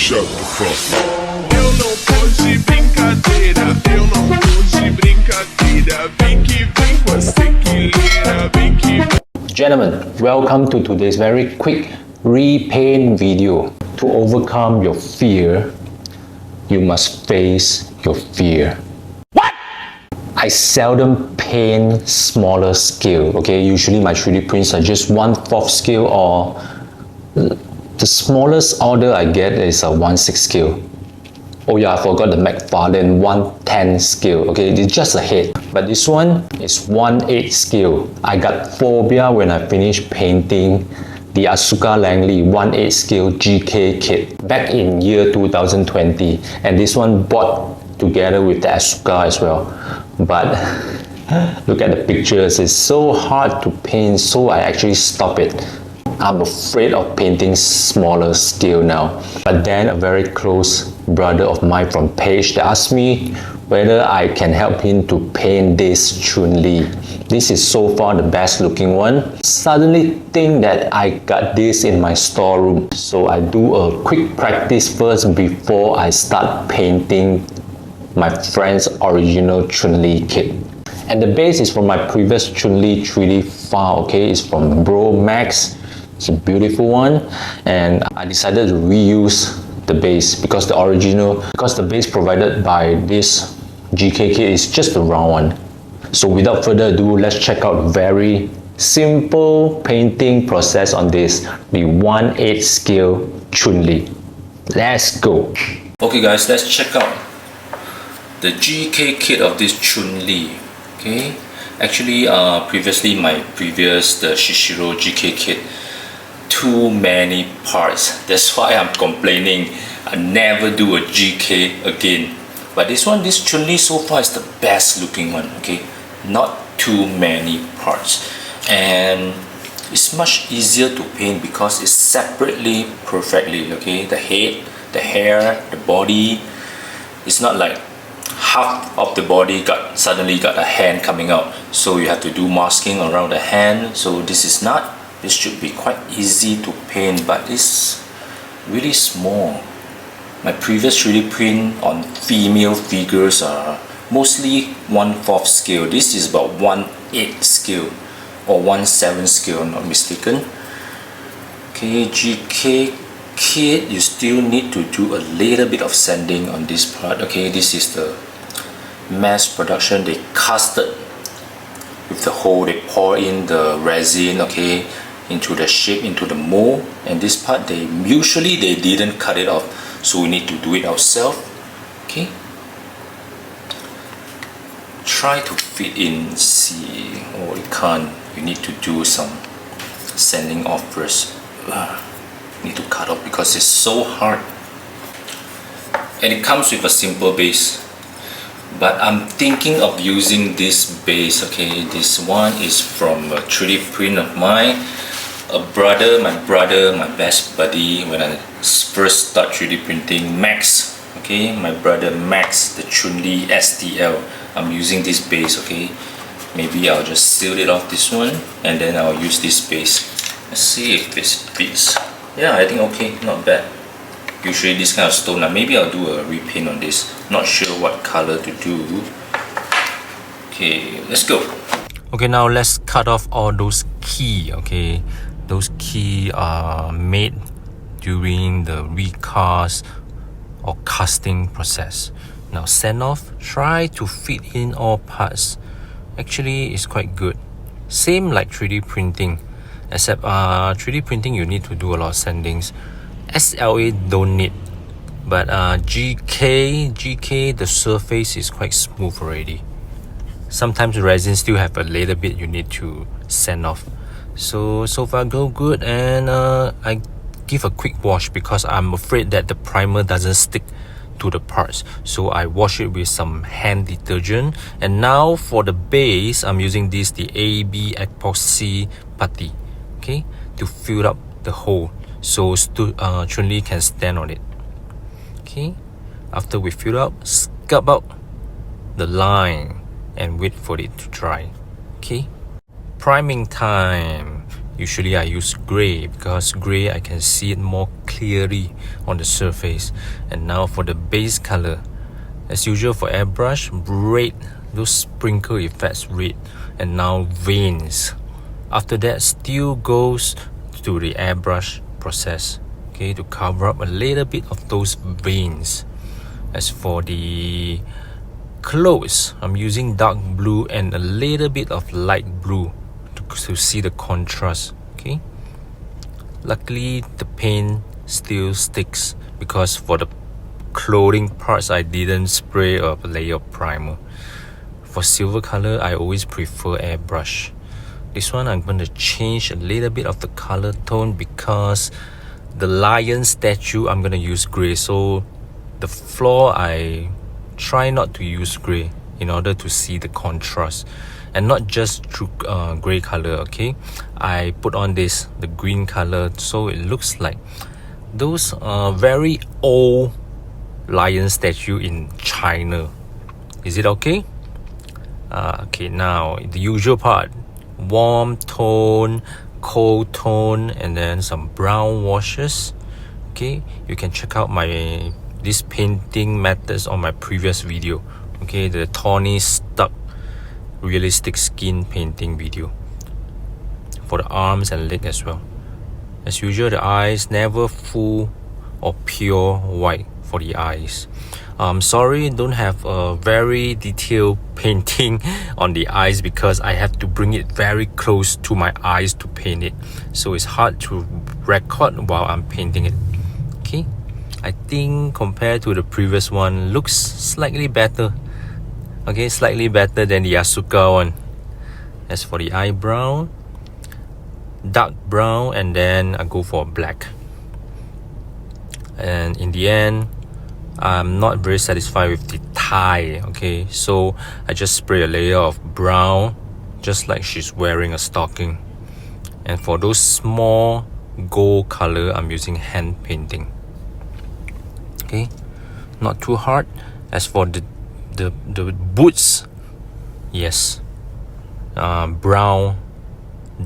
shut the fuck up. Eu não vou de brincadeira, eu não vou de brincadeira. Vem que vem com essa tequileira, vem que... Gentlemen, welcome to today's very quick repaint video. To overcome your fear, you must face your fear. What? I seldom paint smaller scale, okay? Usually my 3D prints are just 1/4 scale, or the smallest order I get is a 1/6 scale. Oh yeah, I forgot the McFarlane 1/10 scale, okay? It's just a head. But this one is 1/8 scale. I got phobia when I finished painting the Asuka 1/8 scale GK kit back in year 2020, and this one bought together with the Asuka as well. But look at the pictures, it's so hard to paint, so I actually stopped it. I'm afraid of painting smaller scale now. But then a very close brother of mine from Page asked me whether I can help him to paint this Chun-Li. This is so far the best looking one. Suddenly think that I got this in my storeroom. So I do a quick practice first before I start painting my friend's original Chun-Li kit. And the base is from my previous Chun-Li 3D file, okay? It's from Bro Max. It's a beautiful one, and I decided to reuse the base because the base provided by this GK kit is just the round one. So without further ado, let's check out very simple painting process on this, the 1/8 scale Chun-Li. Let's go. Okay guys, let's check out the GK kit of this Chun-Li. Okay, actually previously the Shishiro GK kit, too many parts. That's why I'm complaining. I never do a GK again. But this Chun-Li so far is the best looking one. Okay, not too many parts, and it's much easier to paint because it's separately perfectly. Okay, the head, the hair, the body. It's not like half of the body suddenly got a hand coming out, so you have to do masking around the hand. So this should be quite easy to paint, but it's really small. My previous 3D print on female figures are mostly 1/4 scale. This is about 1/8 scale or 1/7 scale, I'm not mistaken. Okay, GK kit, you still need to do a little bit of sanding on this part. Okay, this is the mass production. They casted with the hole, they pour in the resin, okay, into the shape, into the mold, and this part they didn't cut it off, so we need to do it ourselves. Okay, try to fit in, see. Oh, you can't, you need to do some sanding off first. Need to cut off because it's so hard, and it comes with a simple base, but I'm thinking of using this base. Okay, this one is from a 3D print of mine. My best buddy when I first start 3D printing, Max. Okay, my brother Max, the Chun-Li STL. I'm using this base. Okay, maybe I'll just seal it off this one, and then I'll use this base. Let's see if this fits. Yeah, I think okay, not bad. Usually this kind of stone, maybe I'll do a repaint on this. Not sure what color to do. Okay, let's go. Okay, now let's cut off all those key. Okay, those key are made during the recast or casting process. Now sand off, try to fit in all parts. Actually, it's quite good. Same like 3D printing, except 3D printing you need to do a lot of sandings. SLA don't need, but GK the surface is quite smooth already. Sometimes resin still have a little bit you need to sand off. So far go good, and I give a quick wash because I'm afraid that the primer doesn't stick to the parts, so I wash it with some hand detergent. And now for the base, I'm using the AB epoxy putty, okay, to fill up the hole so Chun-Li can stand on it. Okay, after we fill up, scrub out the line and wait for it to dry. Okay, priming time. Usually I use gray because gray I can see it more clearly on the surface. And now for the base color, as usual for airbrush, red, those sprinkle effects red, and now veins. After that, still goes to the airbrush process, okay, to cover up a little bit of those veins. As for the clothes, I'm using dark blue and a little bit of light blue to see the contrast, okay. Luckily the paint still sticks because for the clothing parts I didn't spray a layer of primer. For silver color, I always prefer airbrush. This one I'm going to change a little bit of the color tone because the lion statue I'm going to use gray, so the floor I try not to use gray in order to see the contrast, and not just through gray color, okay. I put on this, the green color, so it looks like those very old lion statue in China. Is it okay? Okay, now the usual part, warm tone, cold tone, and then some brown washes. Okay, you can check out these painting methods on my previous video, okay, the Tawny Stuck realistic skin painting video, for the arms and leg as well. As usual, the eyes never full or pure white for the eyes. Sorry, don't have a very detailed painting on the eyes because I have to bring it very close to my eyes to paint it, so it's hard to record while I'm painting it. Okay, I think compared to the previous one, looks slightly better. Okay, slightly better than the Asuka one. As for the eyebrow, dark brown, and then I go for black. And in the end, I'm not very satisfied with the tie, okay, so I just spray a layer of brown, just like she's wearing a stocking. And for those small gold color, I'm using hand painting. Okay, not too hard. As for the boots, yes, brown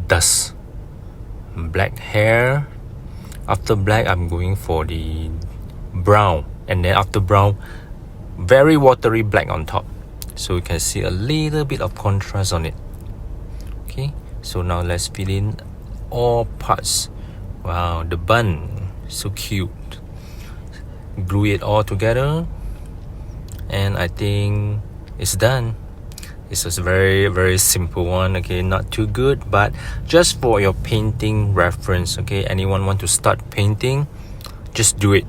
dust, black hair. After black, I'm going for the brown, and then after brown, very watery black on top, so you can see a little bit of contrast on it. Okay, so now let's fill in all parts. Wow, the bun, so cute. Glue it all together, and I think it's done. This is a very, very simple one, okay, not too good, but just for your painting reference, okay. Anyone want to start painting, just do it.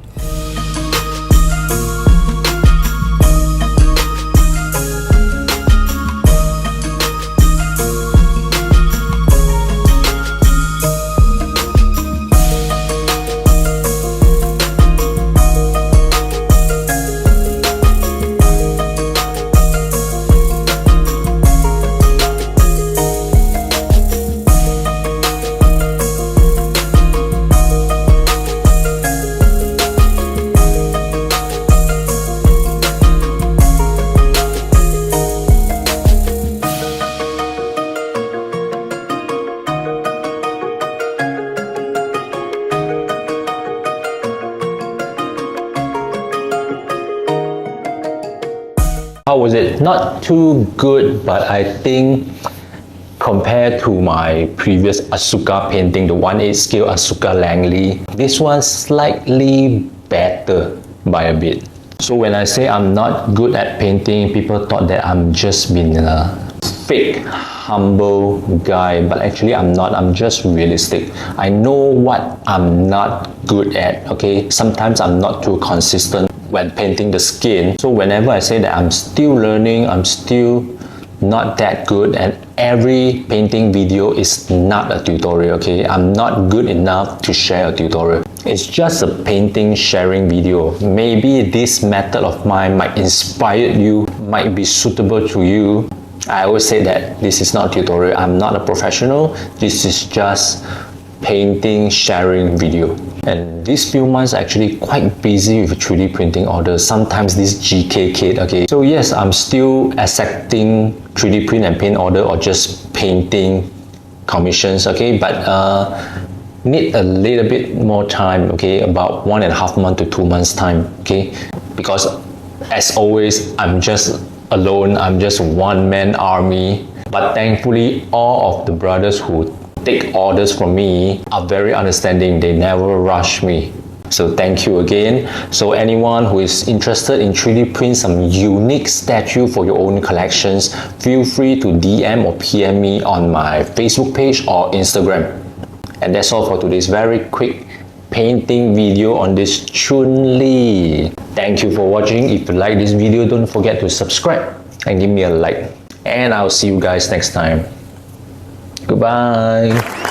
How was it? Not too good, but I think compared to my previous Asuka painting, the 1/8 scale Asuka Langley, this one's slightly better by a bit. So when I say I'm not good at painting, people thought that I'm just being a fake, humble guy, but actually I'm not. I'm just realistic. I know what I'm not good at, okay? Sometimes I'm not too consistent when painting the skin. So whenever I say that I'm still learning, I'm still not that good, and every painting video is not a tutorial, okay? I'm not good enough to share a tutorial. It's just a painting sharing video. Maybe this method of mine might inspire you, might be suitable to you. I always say that this is not a tutorial. I'm not a professional. This is just painting sharing video. And these few months actually quite busy with 3D printing orders, sometimes this GK kit, okay. So yes, I'm still accepting 3D print and paint order or just painting commissions, okay. But need a little bit more time, okay, about 1.5 months to 2 months time, okay, because as always, I'm just alone, I'm just one-man army, but thankfully all of the brothers who take orders from me are very understanding, they never rush me. So thank you again. So anyone who is interested in 3D print some unique statue for your own collections, feel free to DM or PM me on my Facebook page or Instagram. And that's all for today's very quick painting video on this Chun-Li. Thank you for watching. If you like this video, don't forget to subscribe and give me a like. And I'll see you guys next time. Goodbye.